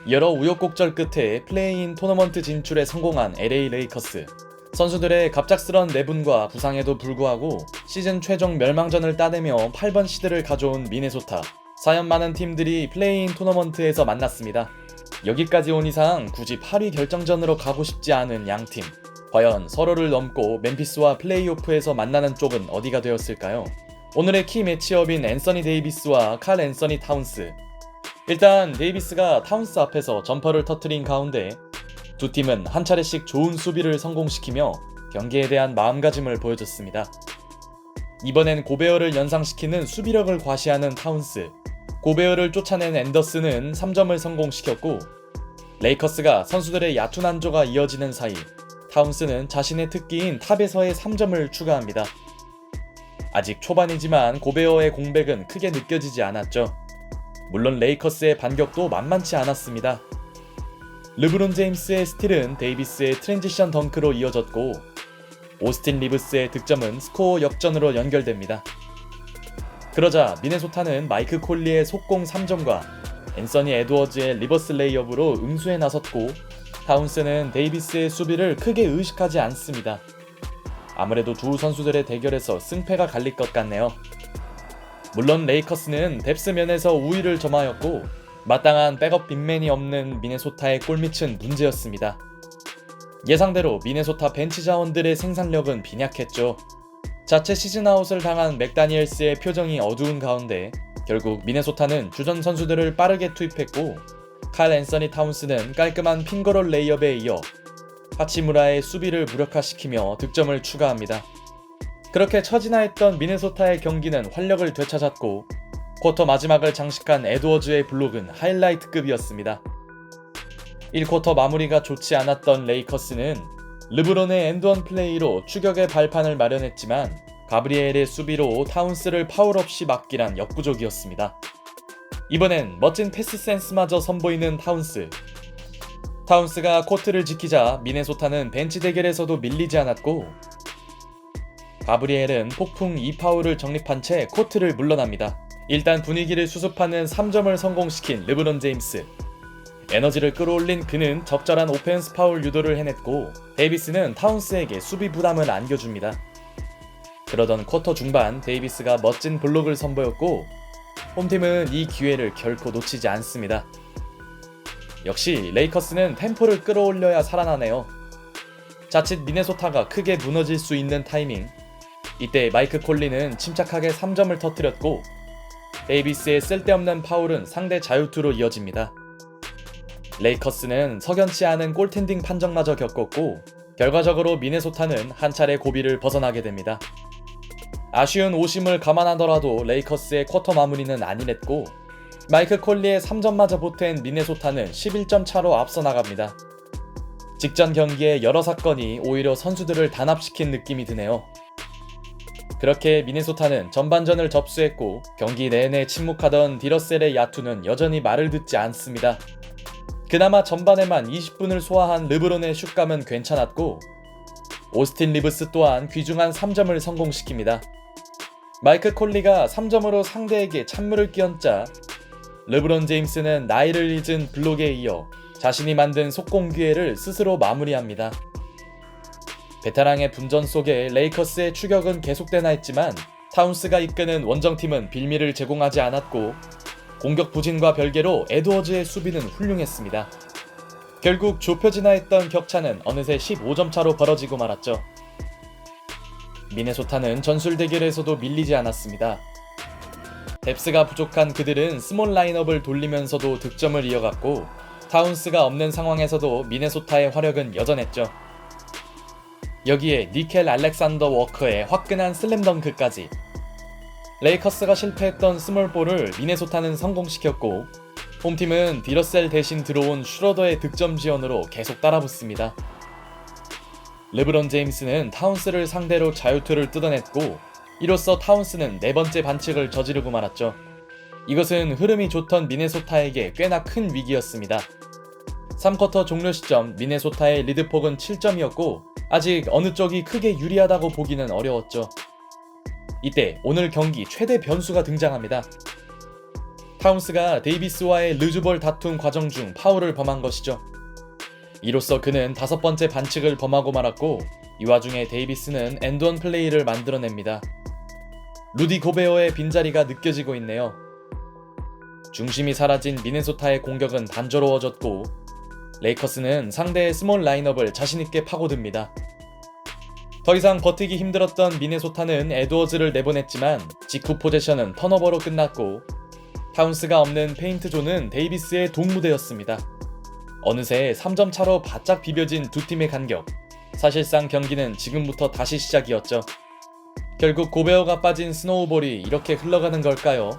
여러 우여곡절 끝에 플레이인 토너먼트 진출에 성공한 LA 레이커스. 선수들의 갑작스런 내분과 부상에도 불구하고 시즌 최종 멸망전을 따내며 8번 시드를 가져온 미네소타. 사연 많은 팀들이 플레이인 토너먼트에서 만났습니다. 여기까지 온 이상 굳이 8위 결정전으로 가고 싶지 않은 양팀. 과연 서로를 넘고 멤피스와 플레이오프에서 만나는 쪽은 어디가 되었을까요? 오늘의 키 매치업인 앤서니 데이비스와 칼 앤서니 타운스. 일단 데이비스가 타운스 앞에서 점퍼를 터뜨린 가운데 두 팀은 한 차례씩 좋은 수비를 성공시키며 경기에 대한 마음가짐을 보여줬습니다. 이번엔 고베어를 연상시키는 수비력을 과시하는 타운스. 고베어를 쫓아낸 앤더슨은 3점을 성공시켰고, 레이커스가 선수들의 얕은 한조가 이어지는 사이 타운스는 자신의 특기인 탑에서의 3점을 추가합니다. 아직 초반이지만 고베어의 공백은 크게 느껴지지 않았죠. 물론 레이커스의 반격도 만만치 않았습니다. 르브론 제임스의 스틸은 데이비스의 트랜지션 덩크로 이어졌고, 오스틴 리브스의 득점은 스코어 역전으로 연결됩니다. 그러자 미네소타는 마이크 콜리의 속공 3점과 앤서니 에드워즈의 리버스 레이업으로 응수에 나섰고, 타운스는 데이비스의 수비를 크게 의식하지 않습니다. 아무래도 두 선수들의 대결에서 승패가 갈릴 것 같네요. 물론 레이커스는 뎁스 면에서 우위를 점하였고, 마땅한 백업 빅맨이 없는 미네소타의 골밑은 문제였습니다. 예상대로 미네소타 벤치 자원들의 생산력은 빈약했죠. 자체 시즌아웃을 당한 맥다니엘스의 표정이 어두운 가운데 결국 미네소타는 주전 선수들을 빠르게 투입했고, 칼 앤서니 타운스는 깔끔한 핑거롤 레이업에 이어 하치무라의 수비를 무력화시키며 득점을 추가합니다. 그렇게 처진화했던 미네소타의 경기는 활력을 되찾았고, 쿼터 마지막을 장식한 에드워즈의 블록은 하이라이트급이었습니다. 1쿼터 마무리가 좋지 않았던 레이커스는 르브론의 엔드원 플레이로 추격의 발판을 마련했지만, 가브리엘의 수비로 타운스를 파울 없이 막기란 역부족이었습니다. 이번엔 멋진 패스 센스마저 선보이는 타운스. 타운스가 코트를 지키자 미네소타는 벤치 대결에서도 밀리지 않았고, 가브리엘은 폭풍 2파울을 정립한 채 코트를 물러납니다. 일단 분위기를 수습하는 3점을 성공시킨 르브론 제임스. 에너지를 끌어올린 그는 적절한 오펜스 파울 유도를 해냈고, 데이비스는 타운스에게 수비 부담을 안겨줍니다. 그러던 쿼터 중반 데이비스가 멋진 블록을 선보였고, 홈팀은 이 기회를 결코 놓치지 않습니다. 역시 레이커스는 템포를 끌어올려야 살아나네요. 자칫 미네소타가 크게 무너질 수 있는 타이밍. 이때 마이크 콜리는 침착하게 3점을 터뜨렸고, 데이비스의 쓸데없는 파울은 상대 자유투로 이어집니다. 레이커스는 석연치 않은 골텐딩 판정마저 겪었고, 결과적으로 미네소타는 한 차례 고비를 벗어나게 됩니다. 아쉬운 오심을 감안하더라도 레이커스의 쿼터 마무리는 안일했고, 마이크 콜리의 3점마저 보탠 미네소타는 11점 차로 앞서 나갑니다. 직전 경기의 여러 사건이 오히려 선수들을 단합시킨 느낌이 드네요. 그렇게 미네소타는 전반전을 접수했고, 경기 내내 침묵하던 디러셀의 야투는 여전히 말을 듣지 않습니다. 그나마 전반에만 20분을 소화한 르브론의 슛감은 괜찮았고, 오스틴 리브스 또한 귀중한 3점을 성공시킵니다. 마이크 콜리가 3점으로 상대에게 찬물을 끼얹자 르브론 제임스는 나이를 잊은 블록에 이어 자신이 만든 속공 기회를 스스로 마무리합니다. 베테랑의 분전 속에 레이커스의 추격은 계속되나 했지만, 타운스가 이끄는 원정팀은 빌미를 제공하지 않았고, 공격 부진과 별개로 에드워즈의 수비는 훌륭했습니다. 결국 좁혀지나 했던 격차는 어느새 15점 차로 벌어지고 말았죠. 미네소타는 전술 대결에서도 밀리지 않았습니다. 뎁스가 부족한 그들은 스몰 라인업을 돌리면서도 득점을 이어갔고, 타운스가 없는 상황에서도 미네소타의 화력은 여전했죠. 여기에 니켈 알렉산더 워커의 화끈한 슬램덩크까지. 레이커스가 실패했던 스몰볼을 미네소타는 성공시켰고, 홈팀은 디러셀 대신 들어온 슈러더의 득점 지원으로 계속 따라붙습니다. 르브론 제임스는 타운스를 상대로 자유투를 뜯어냈고, 이로써 타운스는 네 번째 반칙을 저지르고 말았죠. 이것은 흐름이 좋던 미네소타에게 꽤나 큰 위기였습니다. 3쿼터 종료 시점 미네소타의 리드폭은 7점이었고, 아직 어느 쪽이 크게 유리하다고 보기는 어려웠죠. 이때 오늘 경기 최대 변수가 등장합니다. 타운스가 데이비스와의 르즈볼 다툼 과정 중 파울을 범한 것이죠. 이로써 그는 5번째 반칙을 범하고 말았고, 이 와중에 데이비스는 엔드원 플레이를 만들어냅니다. 루디 고베어의 빈자리가 느껴지고 있네요. 중심이 사라진 미네소타의 공격은 단조로워졌고, 레이커스는 상대의 스몰 라인업을 자신있게 파고듭니다. 더 이상 버티기 힘들었던 미네소타는 에드워즈를 내보냈지만 직후 포제션은 턴오버로 끝났고, 타운스가 없는 페인트 존은 데이비스의 동무대였습니다. 어느새 3점 차로 바짝 비벼진 두 팀의 간격. 사실상 경기는 지금부터 다시 시작이었죠. 결국 고베어가 빠진 스노우볼이 이렇게 흘러가는 걸까요?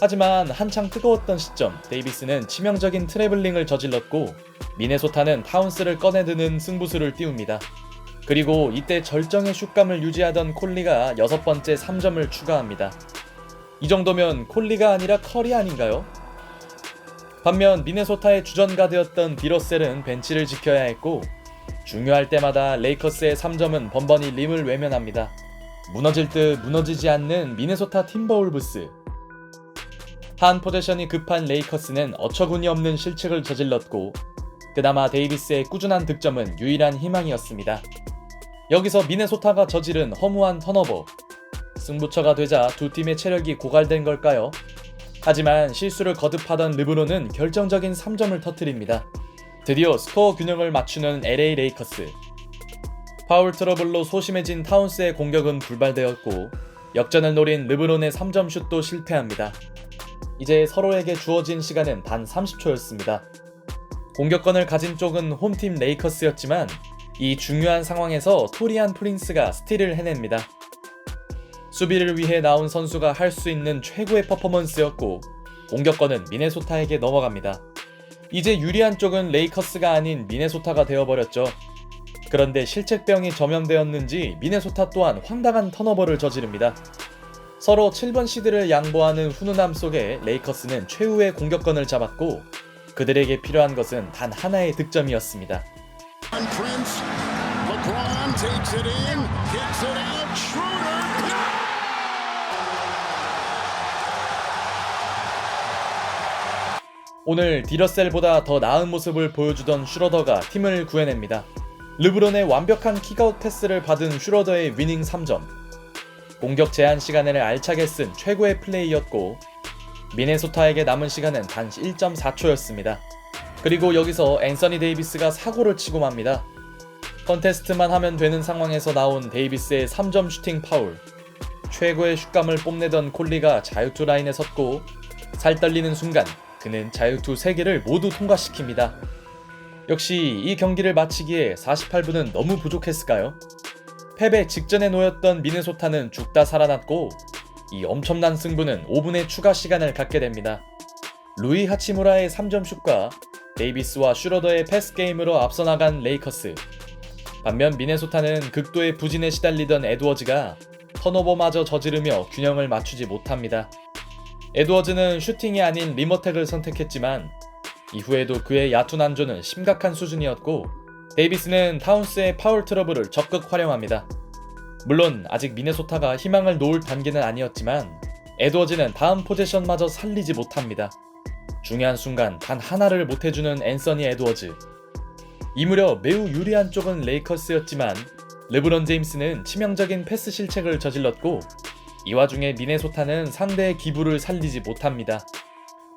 하지만 한창 뜨거웠던 시점, 데이비스는 치명적인 트래블링을 저질렀고, 미네소타는 타운스를 꺼내드는 승부수를 띄웁니다. 그리고 이때 절정의 슛감을 유지하던 콜리가 6번째 3점을 추가합니다. 이 정도면 콜리가 아니라 커리 아닌가요? 반면 미네소타의 주전가드였던 비러셀은 벤치를 지켜야 했고, 중요할 때마다 레이커스의 3점은 번번이 림을 외면합니다. 무너질 듯 무너지지 않는 미네소타 팀버울브스. 한 포제션이 급한 레이커스는 어처구니 없는 실책을 저질렀고, 그나마 데이비스의 꾸준한 득점은 유일한 희망이었습니다. 여기서 미네소타가 저지른 허무한 턴오버. 승부처가 되자 두 팀의 체력이 고갈된 걸까요? 하지만 실수를 거듭하던 르브론은 결정적인 3점을 터뜨립니다. 드디어 스코어 균형을 맞추는 LA 레이커스. 파울 트러블로 소심해진 타운스의 공격은 불발되었고, 역전을 노린 르브론의 3점 슛도 실패합니다. 이제 서로에게 주어진 시간은 단 30초였습니다. 공격권을 가진 쪽은 홈팀 레이커스였지만, 이 중요한 상황에서 토리안 프린스가 스틸을 해냅니다. 수비를 위해 나온 선수가 할 수 있는 최고의 퍼포먼스였고, 공격권은 미네소타에게 넘어갑니다. 이제 유리한 쪽은 레이커스가 아닌 미네소타가 되어버렸죠. 그런데 실책병이 점염되었는지 미네소타 또한 황당한 턴오버를 저지릅니다. 서로 7번 시드를 양보하는 훈훈함 속에 레이커스는 최후의 공격권을 잡았고, 그들에게 필요한 것은 단 하나의 득점이었습니다. 오늘 디러셀보다 더 나은 모습을 보여주던 슈러더가 팀을 구해냅니다. 르브론의 완벽한 킥아웃 패스를 받은 슈러더의 위닝 3점. 공격 제한 시간을 알차게 쓴 최고의 플레이였고, 미네소타에게 남은 시간은 단 1.4초였습니다. 그리고 여기서 앤서니 데이비스가 사고를 치고 맙니다. 컨테스트만 하면 되는 상황에서 나온 데이비스의 3점 슈팅 파울. 최고의 슛감을 뽐내던 콜리가 자유투 라인에 섰고, 살 떨리는 순간 그는 자유투 3개를 모두 통과시킵니다. 역시 이 경기를 마치기에 48분은 너무 부족했을까요? 패배 직전에 놓였던 미네소타는 죽다 살아났고, 이 엄청난 승부는 5분의 추가 시간을 갖게 됩니다. 루이 하치무라의 3점 슛과 데이비스와 슈러더의 패스 게임으로 앞서 나간 레이커스. 반면 미네소타는 극도의 부진에 시달리던 에드워즈가 턴오버마저 저지르며 균형을 맞추지 못합니다. 에드워즈는 슈팅이 아닌 림어택을 선택했지만, 이후에도 그의 얕은 난조는 심각한 수준이었고, 데이비스는 타운스의 파울 트러블을 적극 활용합니다. 물론 아직 미네소타가 희망을 놓을 단계는 아니었지만, 에드워즈는 다음 포제션마저 살리지 못합니다. 중요한 순간 단 하나를 못해주는 앤서니 에드워즈. 이 무렵 매우 유리한 쪽은 레이커스였지만, 르브론 제임스는 치명적인 패스 실책을 저질렀고, 이 와중에 미네소타는 상대의 기부를 살리지 못합니다.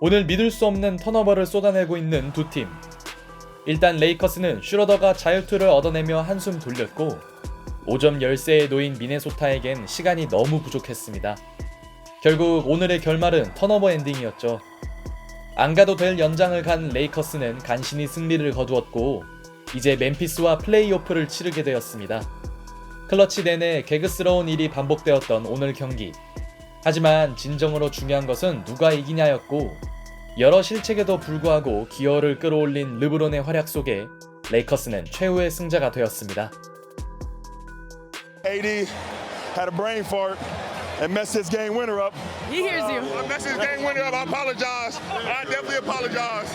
오늘 믿을 수 없는 턴오버를 쏟아내고 있는 두 팀. 일단 레이커스는 슈러더가 자유투를 얻어내며 한숨 돌렸고, 5점 열세에 놓인 미네소타에겐 시간이 너무 부족했습니다. 결국 오늘의 결말은 턴오버 엔딩이었죠. 안 가도 될 연장을 간 레이커스는 간신히 승리를 거두었고, 이제 멤피스와 플레이오프를 치르게 되었습니다. 클러치 내내 개그스러운 일이 반복되었던 오늘 경기. 하지만 진정으로 중요한 것은 누가 이기냐였고, 여러 실책에도 불구하고 기어를 끌어올린 르브론의 활약 속에 레이커스는 최후의 승자가 되었습니다. AD had a brain fart and messed his game winner up. He hears you. I messed his game winner up. I apologize. I definitely apologize.